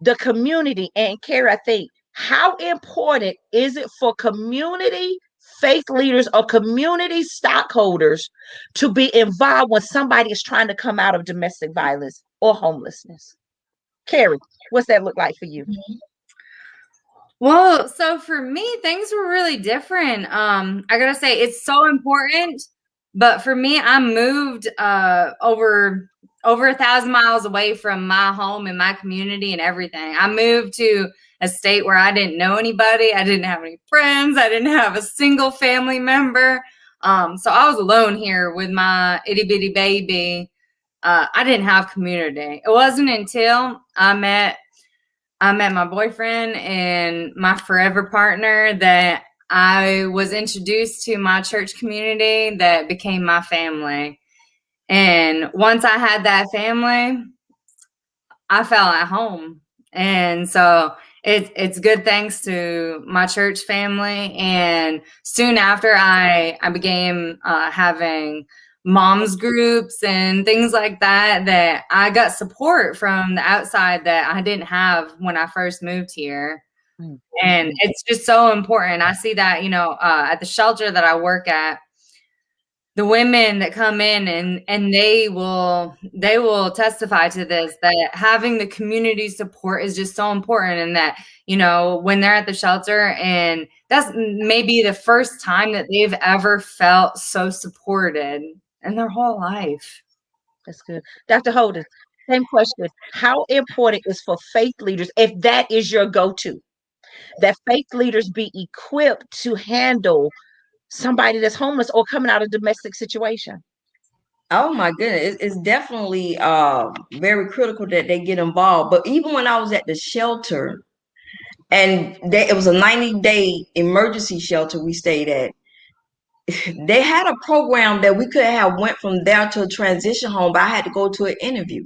Speaker 2: The community, and Cari, I think, how important is it for community faith leaders or community stockholders to be involved when somebody is trying to come out of domestic violence or homelessness? Cari, what's that look like for you?
Speaker 3: Well, so for me, things were really different. I gotta say, it's so important. But for me, I moved over 1,000 miles away from my home and my community and everything. I moved to a state where I didn't know anybody. I didn't have any friends. I didn't have a single family member. So I was alone here with my itty bitty baby. I didn't have community. It wasn't until I met I met my boyfriend and my forever partner that I was introduced to my church community that became my family. And once I had that family, I felt at home. And so it's good thanks to my church family. And soon after I began having moms groups and things like that, that I got support from the outside that I didn't have when I first moved here. And it's just so important. I see that, at the shelter that I work at, the women that come in and they will testify to this, that having the community support is just so important. And that, when they're at the shelter, and that's maybe the first time that they've ever felt so supported in their whole life.
Speaker 2: That's good. Dr. Holden, same question. How important is for faith leaders, if that is your go-to, that faith leaders be equipped to handle somebody that's homeless or coming out of a domestic situation?
Speaker 4: Oh my goodness, it's definitely very critical that they get involved. But even when I was at the shelter, and it was a 90-day emergency shelter we stayed at, they had a program that we could have went from there to a transition home, but I had to go to an interview.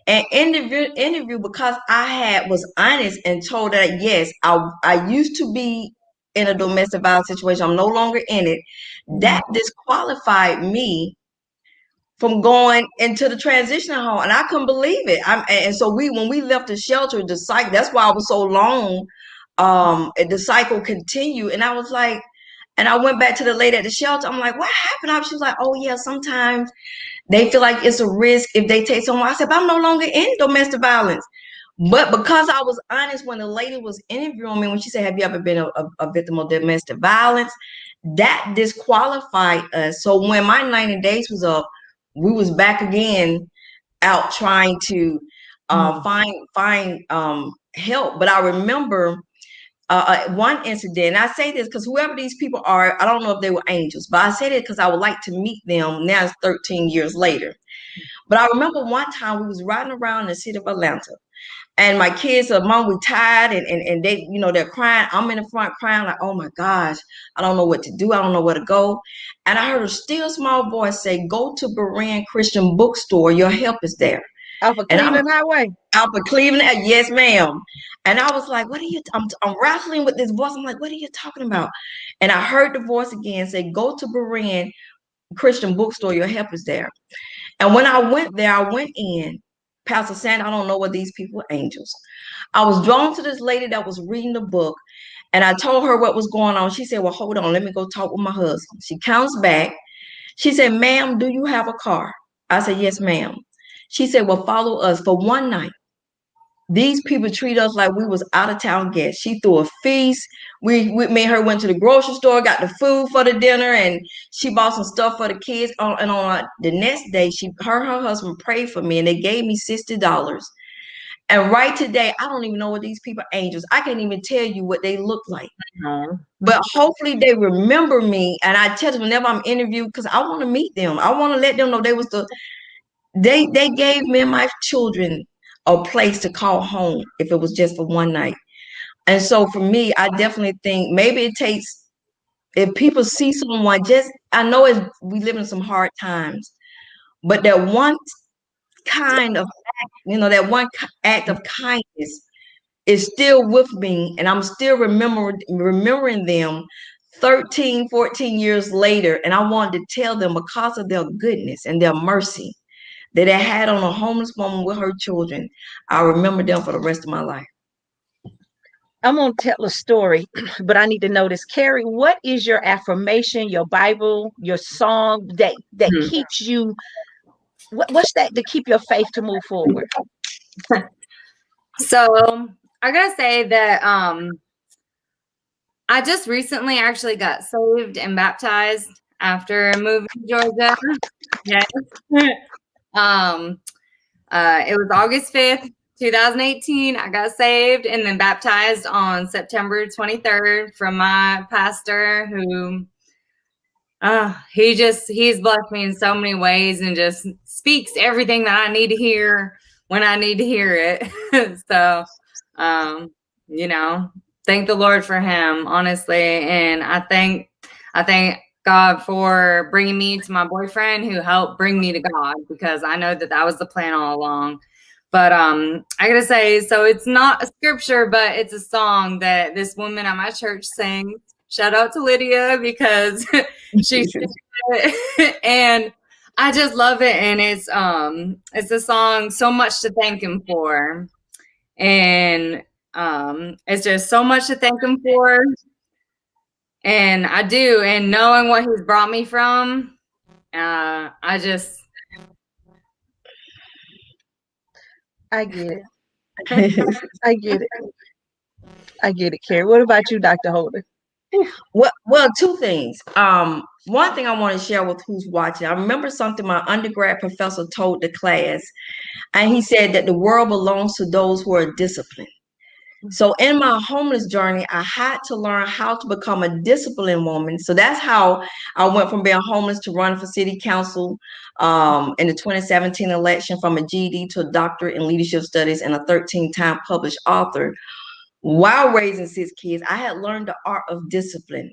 Speaker 4: An interview because was honest and told that yes, I used to be in a domestic violence situation. I'm no longer in it. That disqualified me from going into the transition home, and I couldn't believe it. And so when we left the shelter, the cycle. That's why I was so long. The cycle continued, and I was like, and I went back to the lady at the shelter. I'm like, what happened? She was like, oh yeah, sometimes they feel like it's a risk if they take someone. I said, but I'm no longer in domestic violence. But because I was honest when the lady was interviewing me, when she said, have you ever been a victim of domestic violence? That disqualified us. So when my 90 days was up, we was back again out trying to find help. But I remember one incident, and I say this because whoever these people are, I don't know if they were angels, but I say this because I would like to meet them. Now it's 13 years later. But I remember one time we was riding around the city of Atlanta, and my kids are, Mom, we tired, and they, they're crying. I'm in the front crying like, oh my gosh, I don't know what to do. I don't know where to go. And I heard a still small voice say, go to Berean Christian Bookstore. Your help is there.
Speaker 2: Off of Cleveland Highway?
Speaker 4: Out of Cleveland, yes, ma'am. And I was like, what are you, I'm wrestling with this voice. I'm like, what are you talking about? And I heard the voice again say, go to Berean Christian Bookstore. Your help is there. And when I went there, I went in. Pastor Sandy, I don't know what these people are angels. I was drawn to this lady that was reading the book, and I told her what was going on. She said, well, hold on, let me go talk with my husband. She comes back. She said, ma'am, do you have a car? I said, yes, ma'am. She said, well, follow us for one night. These people treat us like we was out of town guests. She threw a feast. We me and her went to the grocery store, got the food for the dinner, and she bought some stuff for the kids. And on the next day, her husband prayed for me, and they gave me $60. And right today, I don't even know what these people are angels. I can't even tell you what they look like. But hopefully they remember me. And I tell them whenever I'm interviewed, because I want to meet them. I want to let them know they gave me and my children a place to call home if it was just for one night. And so for me, I definitely think maybe it takes, if people see someone, I know we live in some hard times, but that one kind of act, that one act of kindness is still with me, and I'm still remembering them 13, 14 years later. And I wanted to tell them, because of their goodness and their mercy that they had on a homeless woman with her children, I remember them for the rest of my life.
Speaker 2: I'm going to tell a story, but I need to know this. Cari, what is your affirmation, your Bible, your song that keeps you, what's that to keep your faith to move forward?
Speaker 3: So I gotta say that I just recently actually got saved and baptized after moving to Georgia. Yes. It was August 5th, 2018. I got saved and then baptized on September 23rd from my pastor, who he's blessed me in so many ways and just speaks everything that I need to hear when I need to hear it. So You know, thank the Lord for him, honestly. And I thank God for bringing me to my boyfriend who helped bring me to God, because I know that was the plan all along. But I gotta say, so it's not a scripture, but it's a song that this woman at my church sings. Shout out to Lydia, because she and I just love it. And it's a song, so much to thank him for. And it's just so much to thank him for. And I do, and knowing what he's brought me from, I get
Speaker 2: it. I get it. I get it, Cari. What about you, Dr. Holden?
Speaker 4: Well, two things. One thing I want to share with who's watching. I remember something my undergrad professor told the class, and he said that the world belongs to those who are disciplined. So in my homeless journey, I had to learn how to become a disciplined woman. So that's how I went from being homeless to running for city council in the 2017 election, from a GED to a doctorate in leadership studies and a 13-time published author. While raising 6 kids, I had learned the art of discipline.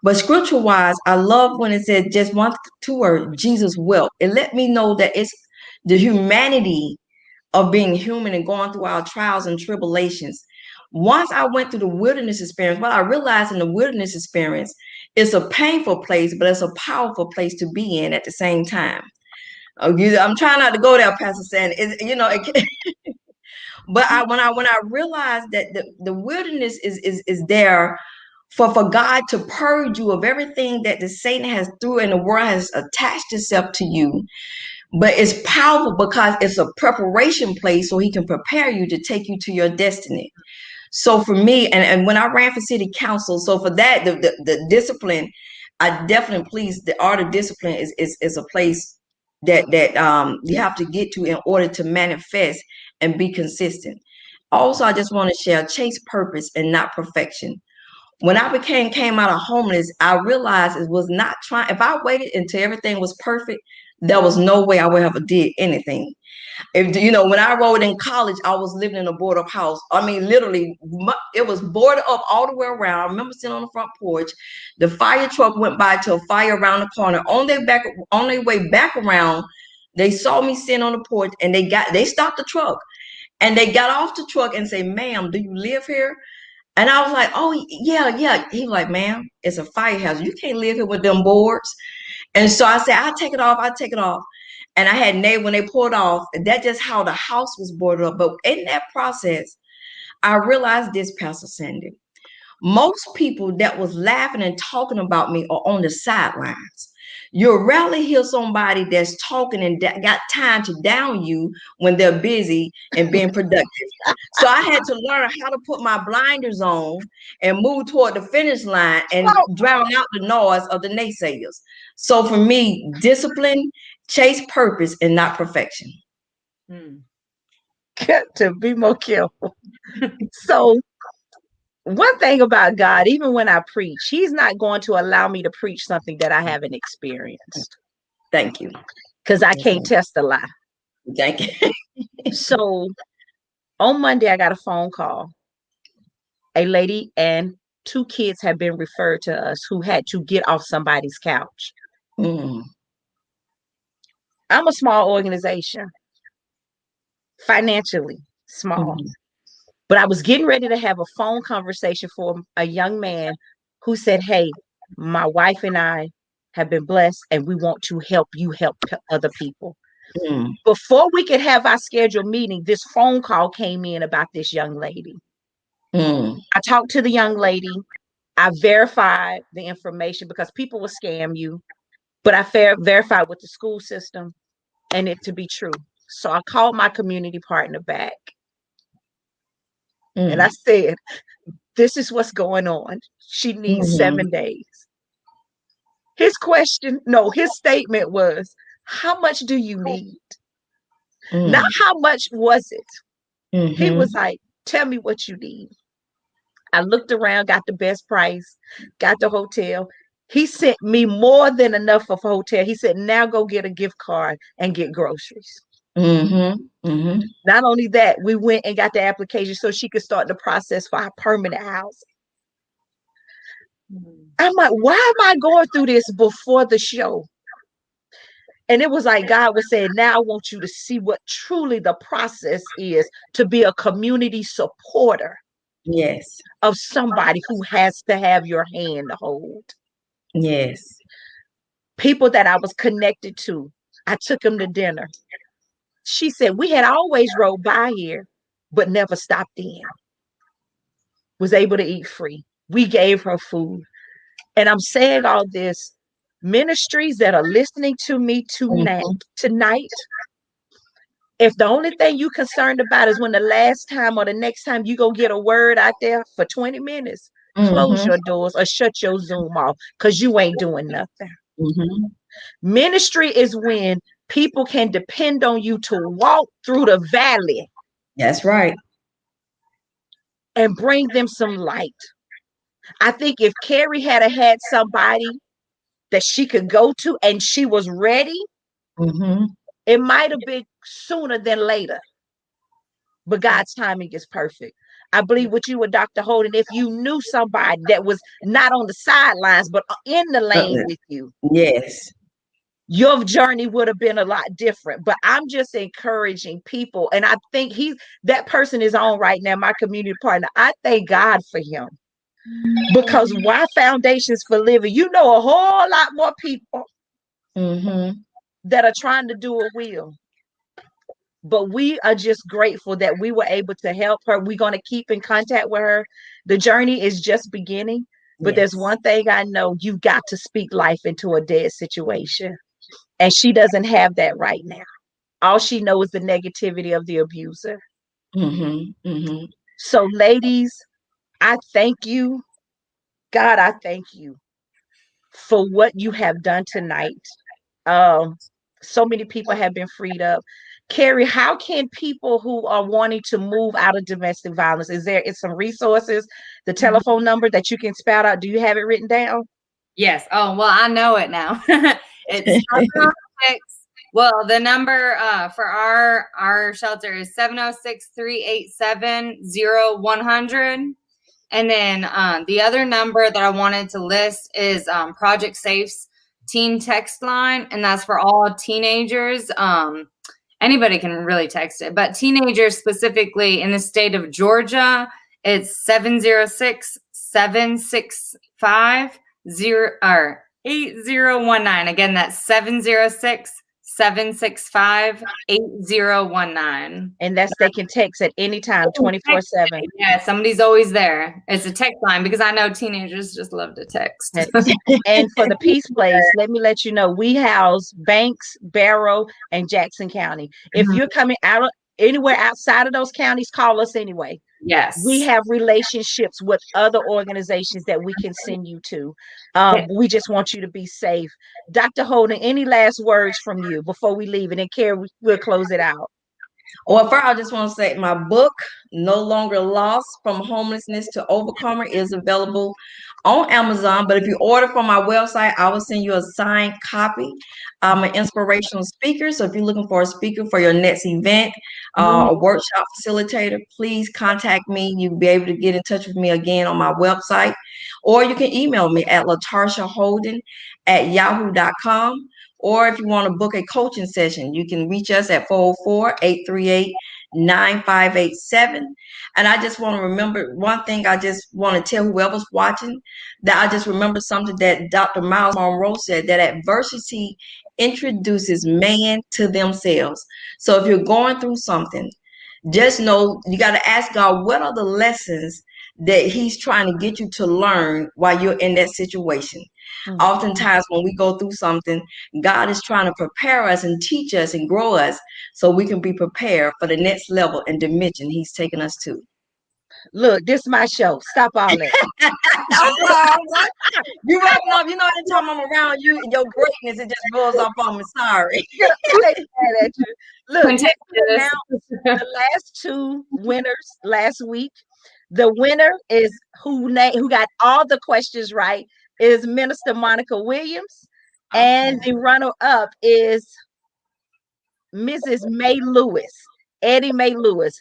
Speaker 4: But scripture wise, I love when it said just two words, Jesus wept. It let me know that it's the humanity of being human and going through our trials and tribulations. Once I went through the wilderness experience, what I realized in the wilderness experience, it's a painful place, but it's a powerful place to be in at the same time. I'm trying not to go there, Pastor Sandy. But when I realized that the wilderness is there for God to purge you of everything that the Satan has through and the world has attached itself to you. But it's powerful because it's a preparation place so he can prepare you to take you to your destiny. So for me, and when I ran for city council, so for that, the discipline, I definitely please, the art of discipline is a place that you have to get to in order to manifest and be consistent. Also, I just want to share, chase purpose and not perfection. When I came out of homeless, I realized it was not trying. If I waited until everything was perfect, there was no way I would have did anything. If when I rode in college, I was living in a boarded up house. I mean, literally, it was boarded up all the way around. I remember sitting on the front porch. The fire truck went by to a fire around the corner. On their way back around, they saw me sitting on the porch, and they stopped the truck, and they got off the truck and say, "Ma'am, do you live here?" And I was like, "Oh, yeah, yeah." He was like, "Ma'am, it's a fire hazard. You can't live here with them boards." And so I said, "I'll take it off. I'll take it off." And I had neighbor when they pulled off. That's just how the house was boarded up. But in that process, I realized this, Pastor Sandy. Most people that was laughing and talking about me are on the sidelines. You'll rarely hear somebody that's talking and got time to down you when they're busy and being productive. So I had to learn how to put my blinders on and move toward the finish line and drown out the noise of the naysayers. So for me, discipline, chase purpose, and not perfection.
Speaker 2: Got to be more careful. So one thing about God, even when I preach, he's not going to allow me to preach something that I haven't experienced.
Speaker 4: Thank you.
Speaker 2: Because I can't test a lie.
Speaker 4: Thank you.
Speaker 2: So on Monday, I got a phone call. A lady and 2 kids had been referred to us who had to get off somebody's couch. I'm a small organization, financially small. But I was getting ready to have a phone conversation for a young man who said, "Hey, my wife and I have been blessed and we want to help you help other people." Before we could have our scheduled meeting, this phone call came in about this young lady. I talked to the young lady. I verified the information because people will scam you. But I verified with the school system and it to be true. So I called my community partner back. And I said, "This is what's going on. She needs 7 days." His statement was, "How much do you need?" Not how much was it. He was like, "Tell me what you need." I looked around, got the best price, got the hotel. He sent me more than enough of a hotel. He said, "Now go get a gift card and get groceries."
Speaker 4: Mm-hmm. Mm-hmm.
Speaker 2: Not only that, we went and got the application so she could start the process for her permanent house. I'm like, why am I going through this before the show? And it was like God was saying, now I want you to see what truly the process is to be a community supporter
Speaker 4: Yes.
Speaker 2: of somebody who has to have your hand to hold.
Speaker 4: Yes.
Speaker 2: People that I was connected to, I took them to dinner. She said, we had always rode by here, but never stopped in. Was able to eat free. We gave her food. And I'm saying all this, ministries that are listening to me
Speaker 4: Mm-hmm.
Speaker 2: tonight, if the only thing you concerned about is when the last time or the next time you go get a word out there for 20 minutes, close
Speaker 4: Mm-hmm.
Speaker 2: your doors or shut your Zoom off because you ain't doing nothing.
Speaker 4: Mm-hmm.
Speaker 2: Ministry is when people can depend on you to walk through the valley
Speaker 4: That's right.
Speaker 2: and bring them some light. I think if Cari had somebody that she could go to and she was ready,
Speaker 4: Mm-hmm.
Speaker 2: it might have been sooner than later. But God's timing is perfect. I believe with you with Dr. Holden, if you knew somebody that was not on the sidelines, but in the lane with you,
Speaker 4: Yes.
Speaker 2: your journey would have been a lot different. But I'm just encouraging people. And I think that person is on right now, my community partner. I thank God for him. Because why Foundations for Living? You know a whole lot more people
Speaker 4: Mm-hmm.
Speaker 2: that are trying to do a will. But we are just grateful that we were able to help her. We're going to keep in contact with her. The journey is just beginning. But there's
Speaker 4: Yes.
Speaker 2: one thing I know, you've got to speak life into a dead situation. And she doesn't have that right now. All she knows is the negativity of the abuser.
Speaker 4: Mm-hmm. Mm-hmm.
Speaker 2: So, ladies, I thank you. God, I thank you for what you have done tonight. Um, so many people have been freed up. Cari, how can people who are wanting to move out of domestic violence, is some resources, the telephone number that you can spout out? Do you have it written down?
Speaker 3: Yes. Oh, well, I know it now. It's 706. Well, the number for our shelter is 706-387-0100. And then the other number that I wanted to list is Project Safe's teen text line, and that's for all teenagers. Anybody can really text it, but teenagers specifically in the state of Georgia, it's 706-765-8019. Again, that's 706-765-8019.
Speaker 2: And they can text at any time, 24/7.
Speaker 3: Yeah, somebody's always there. It's a text line because I know teenagers just love to text.
Speaker 2: And for the Peace Place, let me let you know, we house Banks, Barrow, and Jackson County. If you're coming out anywhere outside of those counties, call us anyway.
Speaker 3: Yes.
Speaker 2: We have relationships with other organizations that we can send you to. We just want you to be safe. Dr. Holden, any last words from you before we leave? And then Cari, we'll close it out.
Speaker 4: Well, first, I just want to say my book, No Longer Lost From Homelessness to Overcomer, is available on Amazon. But if you order from my website, I will send you a signed copy. I'm an inspirational speaker. So if you're looking for a speaker for your next event, a workshop facilitator, please contact me. You'll be able to get in touch with me again on my website. Or you can email me at LaTarshaHolden@yahoo.com. Or if you want to book a coaching session, you can reach us at 404-838-9587. And I just want to remember one thing. I just want to tell whoever's watching that I just remember something that Dr. Miles Monroe said, that adversity introduces man to themselves. So if you're going through something, just know you got to ask God, what are the lessons that he's trying to get you to learn while you're in that situation? Oftentimes when we go through something, God is trying to prepare us and teach us and grow us so we can be prepared for the next level and dimension he's taking us to.
Speaker 2: Look, this is my show. Stop all that.
Speaker 4: I'm sorry. You wrapping up. You know, anytime I'm around you, your greatness, it just rolls off on me. Sorry.
Speaker 2: I ain't mad at you. Look,
Speaker 3: Contagious.
Speaker 2: the last two winners last week. The winner is who got all the questions right is Minister Monica Williams, and the runner-up is Mrs. May Lewis, Eddie May Lewis.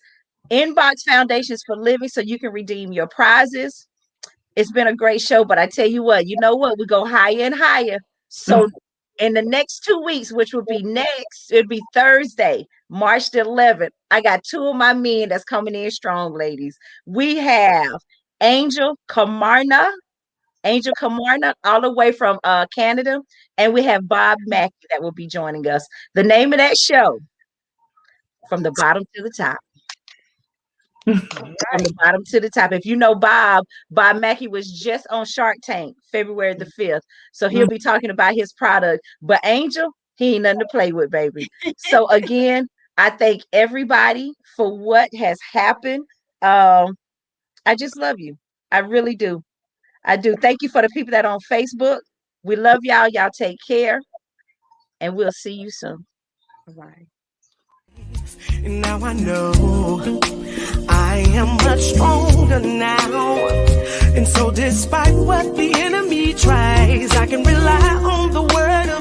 Speaker 2: Inbox Foundations for Living so you can redeem your prizes. It's been a great show, but I tell you what, we go higher and higher. So in the next 2 weeks, which will be next, it'll be Thursday, March the 11th. I got 2 of my men that's coming in strong, ladies. We have Angel Camarna, all the way from Canada, and we have Bob Mackey that will be joining us. The name of that show, From the Bottom to the Top. From the bottom to the top. If you know Bob Mackey was just on Shark Tank February the 5th. So he'll be talking about his product. But Angel, he ain't nothing to play with, baby. So again, I thank everybody for what has happened. I just love you. I really do. I do. Thank you for the people that are on Facebook. We love y'all. Y'all take care. And we'll see you soon. Bye.
Speaker 1: And now I know I am much stronger now. And so despite what the enemy tries, I can rely on the word of